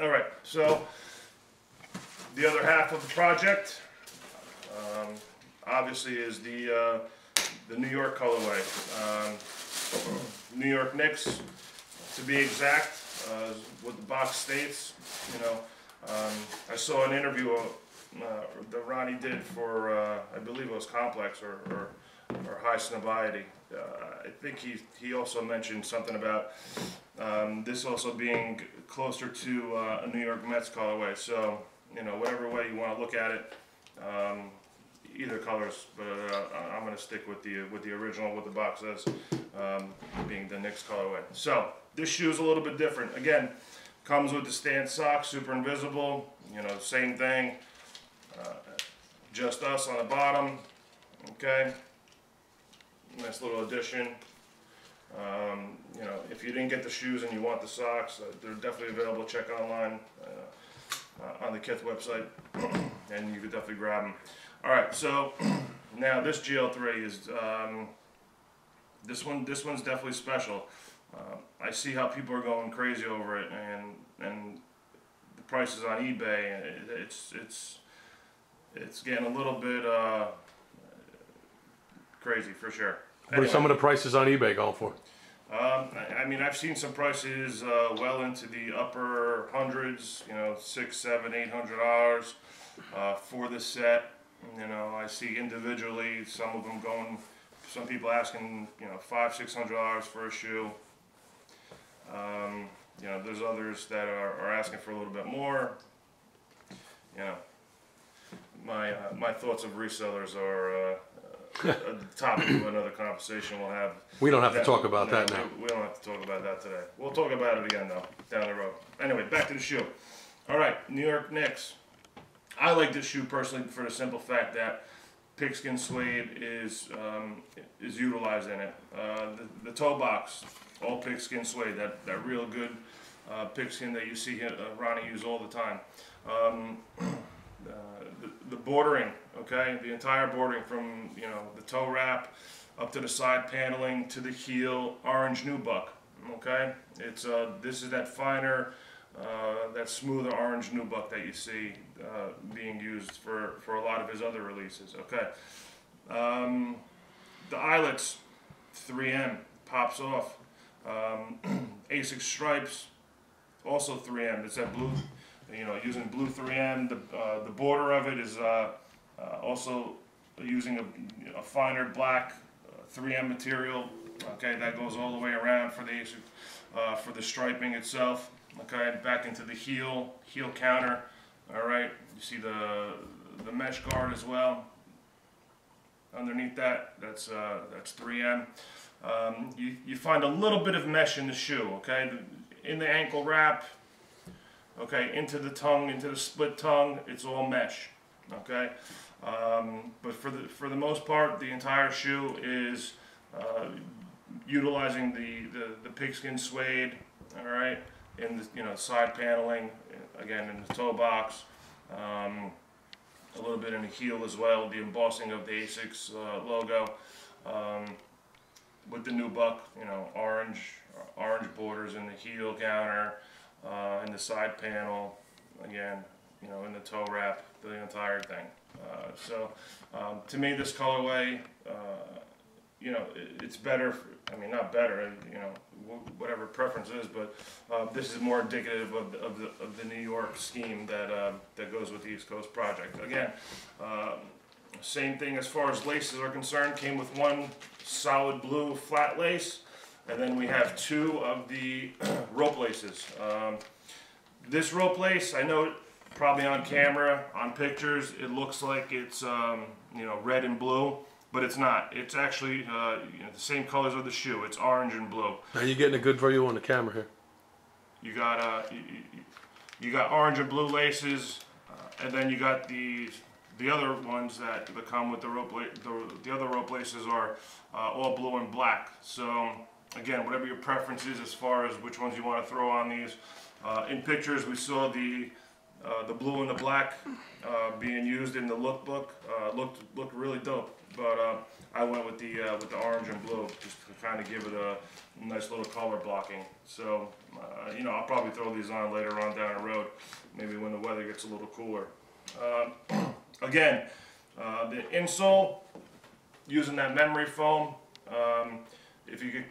All right, so the other half of the project, obviously, is the New York colorway. New York Knicks, to be exact, what the box states. You know, I saw an interview that Ronnie did for, I believe it was Complex or High Snobiety. I think he also mentioned something about this also being closer to a New York Mets colorway. So, you know, whatever way you want to look at it, either colors, but I'm going to stick with the original, what the box says, being the Knicks colorway. So this shoe is a little bit different. Again, comes with the stance socks, super invisible. You know, same thing. Just us on the bottom. Okay. Nice little addition. You know, if you didn't get the shoes and you want the socks, they're definitely available. Check online on the Kith website, and you could definitely grab them. All right, so now this GL3 is this one's definitely special. I see how people are going crazy over it, and the prices on eBay. It's getting a little bit crazy for sure. What are some of the prices on eBay going for? I mean, I've seen some prices well into the upper hundreds, you know, $600, $700, $800 for this set. You know, I see individually some of them going, some people asking, you know, $500, $600 for a shoe. You know, there's others that are asking for a little bit more. You know, my thoughts of resellers are the topic of another conversation we'll have. We don't have to talk about that now. We don't have to talk about that today. We'll talk about it again, though, down the road. Anyway, back to the shoe. All right, New York Knicks. I like this shoe personally for the simple fact that pigskin suede is utilized in it. The toe box, all pigskin suede, that real good pigskin that you see Ronnie use all the time. The bordering, okay, the entire bordering from, you know, the toe wrap up to the side paneling to the heel, orange nubuck, okay. It's this is that finer, that smoother orange nubuck that you see being used for a lot of his other releases, okay. The eyelets, 3M, pops off. Asics stripes, also 3M. It's that blue. You know, using blue 3M. The border of it is also using a finer black 3M material. Okay, that goes all the way around for the Asics, for the striping itself. Okay, back into the heel counter. All right, you see the mesh guard as well. Underneath that, that's 3M. You find a little bit of mesh in the shoe. Okay, in the ankle wrap. Okay, into the tongue, into the split tongue, it's all mesh. Okay, but for the most part, the entire shoe is utilizing the pigskin suede. All right, in the side paneling, again in the toe box, a little bit in the heel as well. The embossing of the Asics logo with the nubuck. You know, orange borders in the heel counter. In the side panel, again, you know, in the toe wrap, the entire thing. So to me, this colorway, you know, it's better. I mean, not better, you know, whatever preference is, but this is more indicative of the New York scheme that goes with the East Coast project. Again, same thing as far as laces are concerned. Came with one solid blue flat lace. And then we have two of the rope laces. This rope lace, I know probably on camera, on pictures, it looks like it's you know, red and blue, but it's not. It's actually you know, the same colors of the shoe. It's orange and blue. Now you're getting a good view on the camera here. You got you got orange and blue laces, and then you got the other ones that come with the rope. The other rope laces are all blue and black. So. Again, whatever your preference is as far as which ones you want to throw on these. In pictures, we saw the the blue and the black being used in the lookbook looked really dope. But I went with the orange and blue just to kind of give it a nice little color blocking. So you know, I'll probably throw these on later on down the road, maybe when the weather gets a little cooler. Again, the insole, using that memory foam. If you could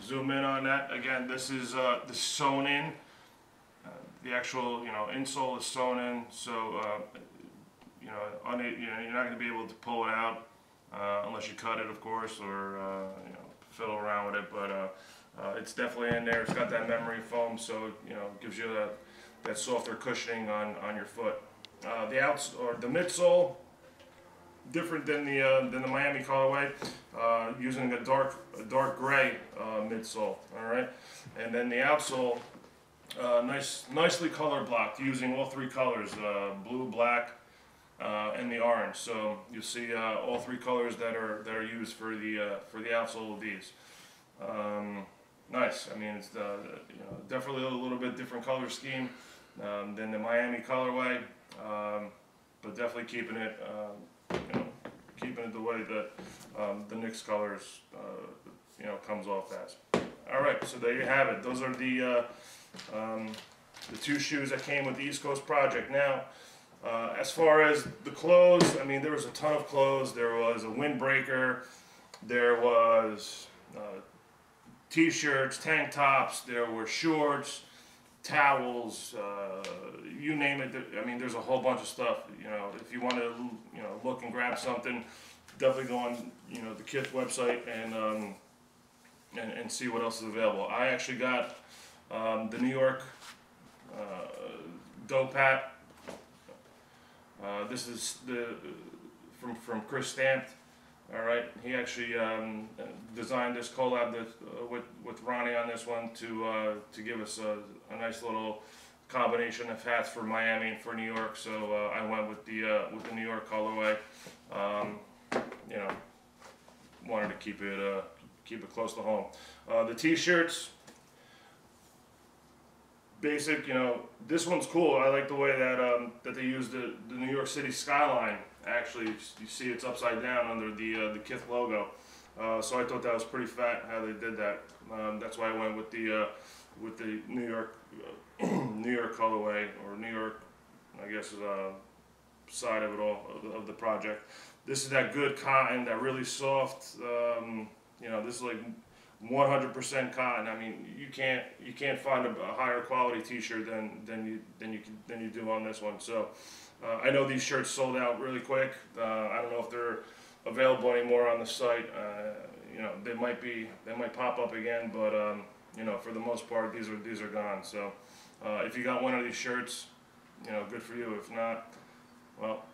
zoom in on that again, this is the sewn in. The actual, you know, insole is sewn in, so you know, you're not going to be able to pull it out unless you cut it, of course, or you know, fiddle around with it. But it's definitely in there. It's got that memory foam, so you know, it gives you that softer cushioning on your foot. The midsole, different than the Miami colorway, using a dark gray midsole. All right, and then the outsole, nicely color blocked, using all three colors: blue, black, and the orange. So you'll see all three colors that are used for the outsole of these. Nice. I mean, it's you know, definitely a little bit different color scheme than the Miami colorway, but definitely keeping it you know, keeping it the way that the Knicks colors you know, comes off as. All right, so there you have it. Those are the two shoes that came with the East Coast project. Now, as far as the clothes, I mean, there was a ton of clothes. There was a windbreaker. There was t-shirts, tank tops. There were shorts, towels, you name it. I mean, there's a whole bunch of stuff. You know, if you want to, you know, look and grab something, definitely go on, you know, the Kith website and see what else is available. I actually got the New York dope hat. This is from Chris Stamped. All right, he actually designed this collab with Ronnie on this one to give us a nice little combination of hats for Miami and for New York. So I went with the New York colorway. You know, wanted to keep it close to home. The t-shirts, basic. You know, this one's cool. I like the way that they use the New York City skyline. Actually, you see it's upside down under the Kith logo. So I thought that was pretty fat how they did that. That's why I went with the New York colorway, or New York, I guess, side of it all, of the project. This is that good cotton, that really soft. You know, this is like 100% cotton. I mean, you can't find a higher quality T-shirt than you do on this one. So I know these shirts sold out really quick. I don't know if they're available anymore on the site. You know, they might pop up again, but you know, for the most part, these are gone. So if you got one of these shirts, you know, good for you. If not, well,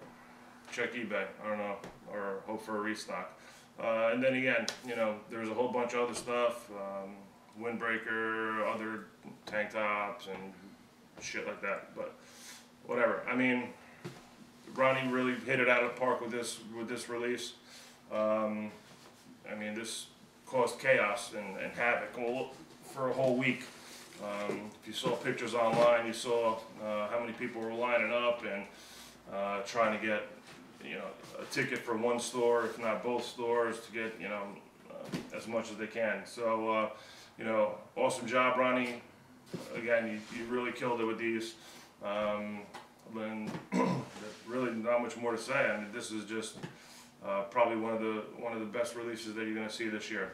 check eBay. I don't know, or hope for a restock. And then again, you know, there's a whole bunch of other stuff, windbreaker, other tank tops and shit like that. But whatever. I mean, Ronnie really hit it out of the park with this release. I mean, this caused chaos and havoc for a whole week. If you saw pictures online, you saw how many people were lining up and trying to get, you know, a ticket for one store, if not both stores, to get, you know, as much as they can. So, you know, awesome job, Ronnie. Again, you really killed it with these. And really not much more to say. I mean, this is just probably one of the best releases that you're going to see this year.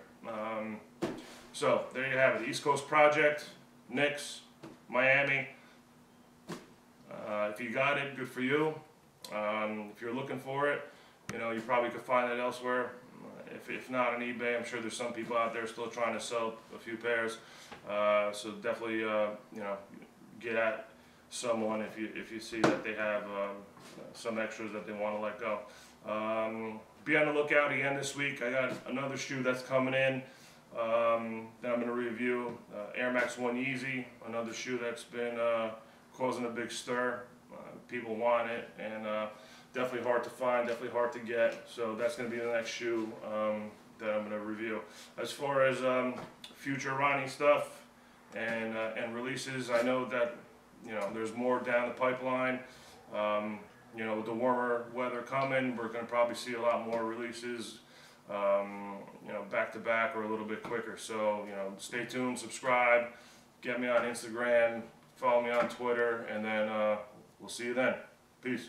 So there you have it. East Coast Project, Knicks, Miami. If you got it, good for you. If you're looking for it, you know, you probably could find it elsewhere. If not on eBay, I'm sure there's some people out there still trying to sell a few pairs. So definitely, you know, get at someone if you see that they have some extras that they want to let go. Be on the lookout again this week. I got another shoe that's coming in that I'm going to review. Air Max 1 Yeezy, another shoe that's been causing a big stir. People want it, and definitely hard to find, definitely hard to get. So that's going to be the next shoe that I'm going to review. As far as future Ronnie stuff and releases, I know that, you know, there's more down the pipeline. You know, with the warmer weather coming, we're going to probably see a lot more releases, you know, back to back or a little bit quicker. So, you know, stay tuned, subscribe, get me on Instagram, follow me on Twitter, and then we'll see you then. Peace.